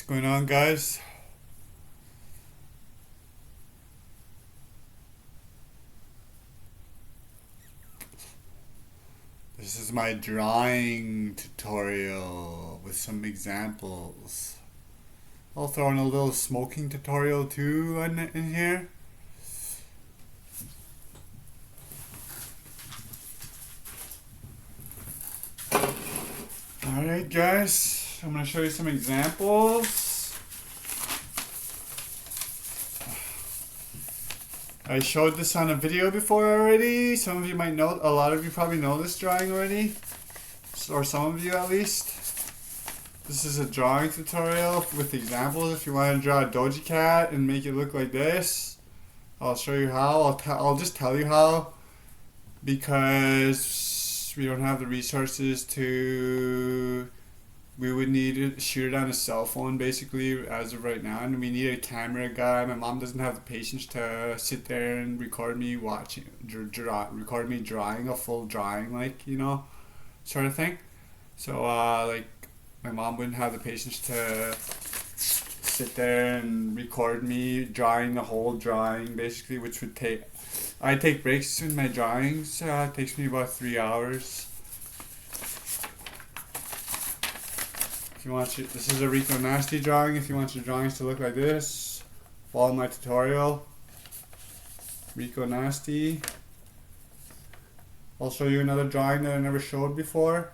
going on, guys? This is my drawing tutorial with some examples. I'll throw in a little smoking tutorial too in here. Alright guys, I'm going to show you some examples. I showed this on a video before already. Some of you might know, a lot of you probably know this drawing already. Or some of you at least. This is a drawing tutorial with examples. If you want to draw a doji cat and make it look like this, I'll show you how. I'll just tell you how, because we don't have the resources to. We would need to shoot it on a cell phone basically as of right now, and we need a camera guy. My mom doesn't have the patience to sit there and record me record me drawing a full drawing, like, you know, sort of thing. So like my mom wouldn't have the patience to sit there and record me drawing the whole drawing basically, which would take, I take breaks in my drawings. It takes me about 3 hours. If you want this is a Rico Nasty drawing. If you want your drawings to look like this, follow my tutorial. Rico Nasty. I'll show you another drawing that I never showed before.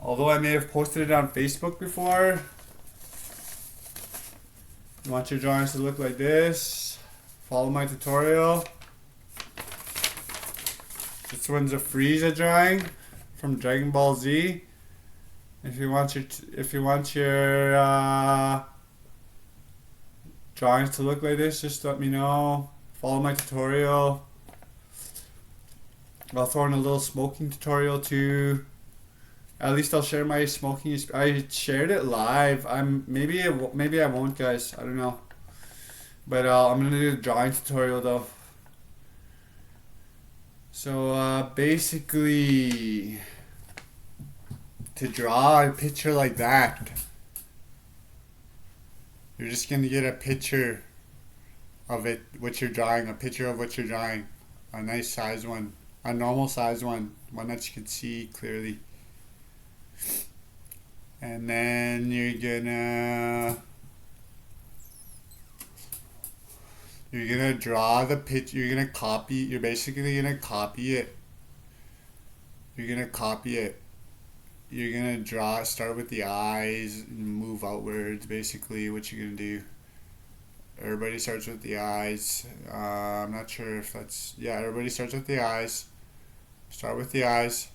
Although I may have posted it on Facebook before. You want your drawings to look like this, follow my tutorial. This one's a Frieza drawing from Dragon Ball Z. If you want your drawings to look like this, just let me know. Follow my tutorial. I'll throw in a little smoking tutorial too. At least I'll share my smoking. I shared it live. Maybe I won't, guys. I don't know. But I'm gonna do a drawing tutorial though. So basically, to draw a picture like that, you're just gonna get a picture of it, what you're drawing, a picture of what you're drawing, a nice size one, a normal size one that you can see clearly. And then you're gonna draw the picture. You're basically gonna copy it. You're gonna start with the eyes and move outwards. Basically what you're gonna do. Everybody starts with the eyes. I'm not sure if that's, yeah, everybody starts with the eyes. Start with the eyes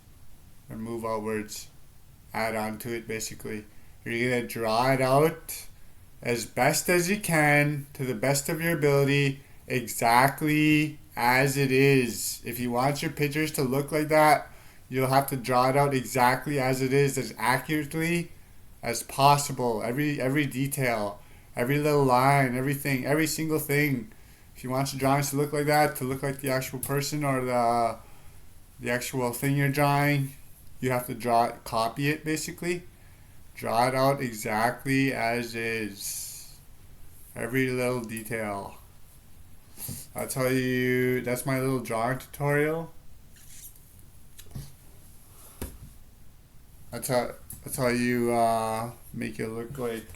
and move outwards. Add on to it basically. You're gonna draw it out as best as you can, to the best of your ability, exactly as it is. If you want your pictures to look like that, you'll have to draw it out exactly as it is, as accurately as possible. Every detail, every little line, everything, every single thing. If you want your drawings to look like that, to look like the actual person or the actual thing you're drawing, you have to draw it, copy it basically. Draw it out exactly as is. Every little detail. That's my little drawing tutorial. That's how you make it look like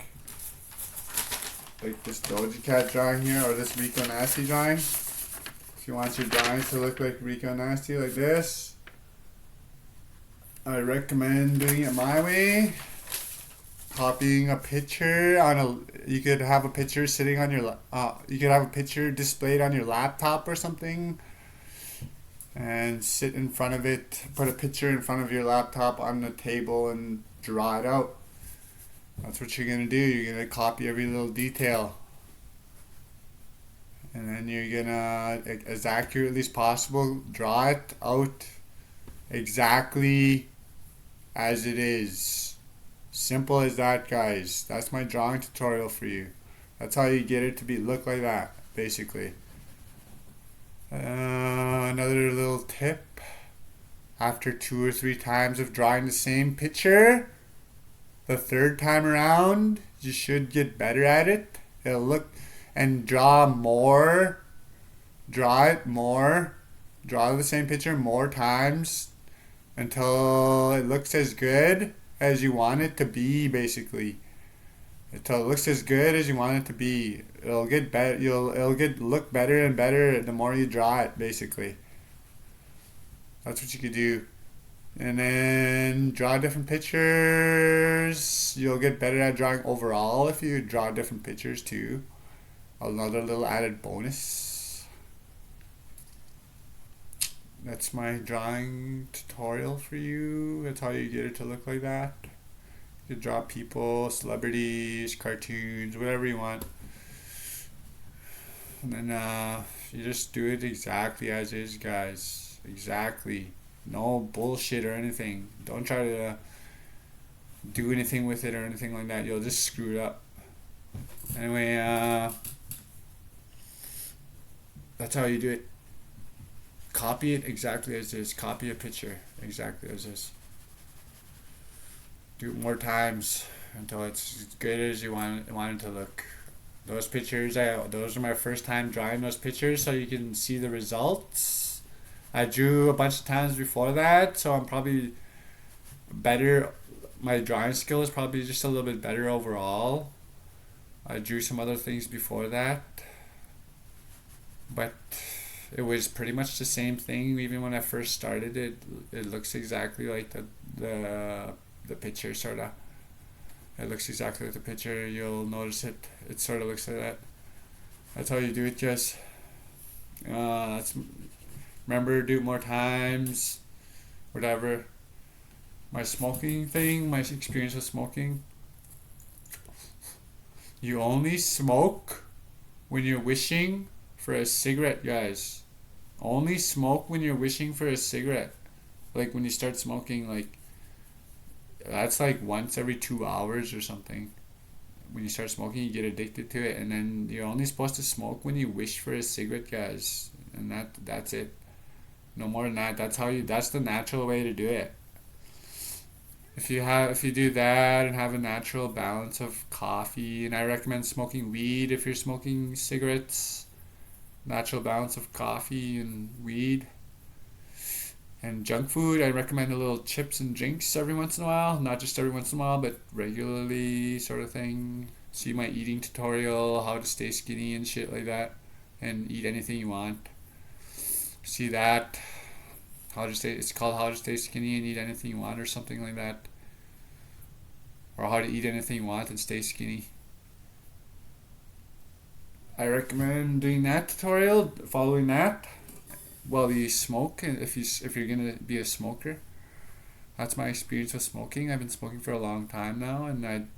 this Doji Cat drawing here, or this Rico Nasty drawing. If you want your drawings to look like Rico Nasty like this, I recommend doing it my way. Copying a picture you could have a picture sitting on your you could have a picture displayed on your laptop or something, and sit in front of it. Put a picture in front of your laptop on the table and draw it out. That's what you're gonna do. You're gonna copy every little detail, and then you're gonna, as accurately as possible, draw it out exactly as it is. Simple as that, guys. That's my drawing tutorial for you. That's how you get it to look like that, basically. Another little tip. After 2 or 3 times of drawing the same picture, The third time around, you should get better at it. It'll look and draw more, draw it more, draw the same picture more times until it looks as good as you want it to be, basically. Until it looks as good as you want it to be. It'll get better. It'll get look better and better the more you draw it, basically. That's what you could do. And then draw different pictures. You'll get better at drawing overall if you draw different pictures too. Another little added bonus. That's my drawing tutorial for you. That's how you get it to look like that. You draw people, celebrities, cartoons, whatever you want. And then you just do it exactly as is, guys. Exactly. No bullshit or anything. Don't try to do anything with it or anything like that. You'll just screw it up. Anyway, that's how you do it. Copy it exactly as is. Copy a picture exactly as is. Do it more times until it's as good as you want it to look. Those pictures, those are my first time drawing those pictures, so you can see the results. I drew a bunch of times before that, so I'm probably better. My drawing skill is probably just a little bit better overall. I drew some other things before that, but it was pretty much the same thing. Even when I first started it, it looks exactly like the picture, sort of. It looks exactly like the picture. You'll notice it. It sort of looks like that. That's how you do it, guys. Remember, do it more times. Whatever. My smoking thing, my experience with smoking. You only smoke when you're wishing for a cigarette, guys. Only smoke when you're wishing for a cigarette. Like when you start smoking, like that's like once every 2 hours or something. When you start smoking, you get addicted to it, and then you're only supposed to smoke when you wish for a cigarette, guys. And that's it. No more than that. That's the natural way to do it. If you do that and have a natural balance of coffee, and I recommend smoking weed if you're smoking cigarettes. Natural balance of coffee and weed. And junk food, I recommend a little chips and drinks every once in a while. Not just every once in a while, but regularly, sort of thing. See my eating tutorial, how to stay skinny and shit like that. And eat anything you want. See that. It's called How to Stay Skinny and Eat Anything You Want or something like that. Or How to Eat Anything You Want and Stay Skinny. I recommend doing that tutorial, following that. While you smoke, if you're gonna be a smoker. That's my experience with smoking. I've been smoking for a long time now, and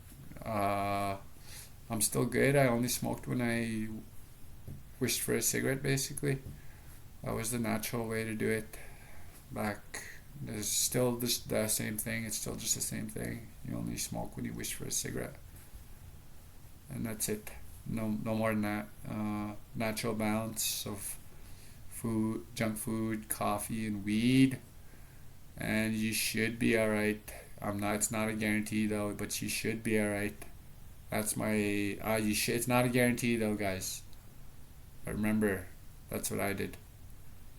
I'm still good. I only smoked when I wished for a cigarette, basically. That was the natural way to do it. There's still just the same thing. It's still just the same thing. You only smoke when you wish for a cigarette, and that's it. No more than that. Natural balance of food, junk food, coffee, and weed, and you should be alright. It's not a guarantee though, but you should be alright. That's my. It's not a guarantee though, guys. But remember, that's what I did,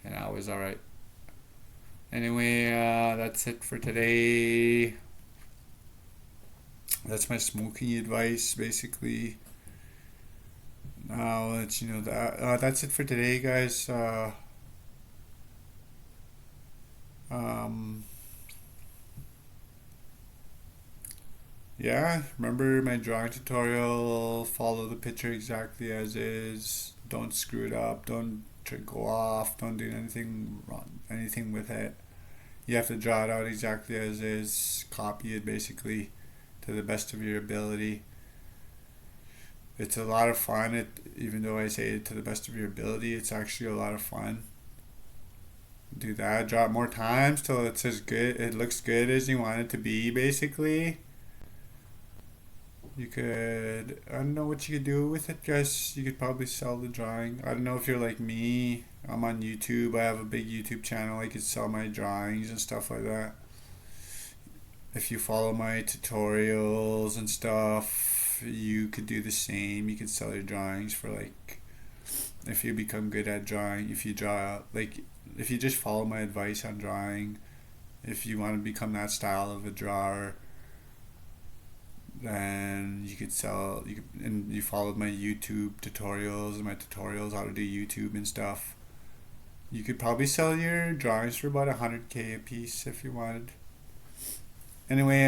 and I was alright. Anyway, that's it for today. That's my smoking advice, basically. I'll let you know that. That's it for today, guys. Yeah, remember my drawing tutorial. Follow the picture exactly as is. Don't screw it up. Don't go off. Don't do anything wrong, anything with it. You have to draw it out exactly as is. Copy it basically to the best of your ability. It's a lot of fun. Even though I say it to the best of your ability, it's actually a lot of fun. Do that. Draw it more times till it's as good. It looks good as you want it to be. Basically, you could. I don't know what you could do with it, guys. You could probably sell the drawing. I don't know if you're like me. I'm on YouTube. I have a big YouTube channel. I could sell my drawings and stuff like that. if you follow my tutorials and stuff, you could do the same. You could sell your drawings for like, if you become good at drawing, if you draw, like, if you just follow my advice on drawing, if you want to become that style of a drawer, then you could sell, and you followed my YouTube tutorials and my tutorials how to do YouTube and stuff. You could probably sell your drawings for about 100K a piece if you wanted. Anyway,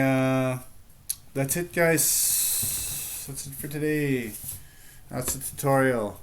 that's it, guys. That's it for today. That's the tutorial.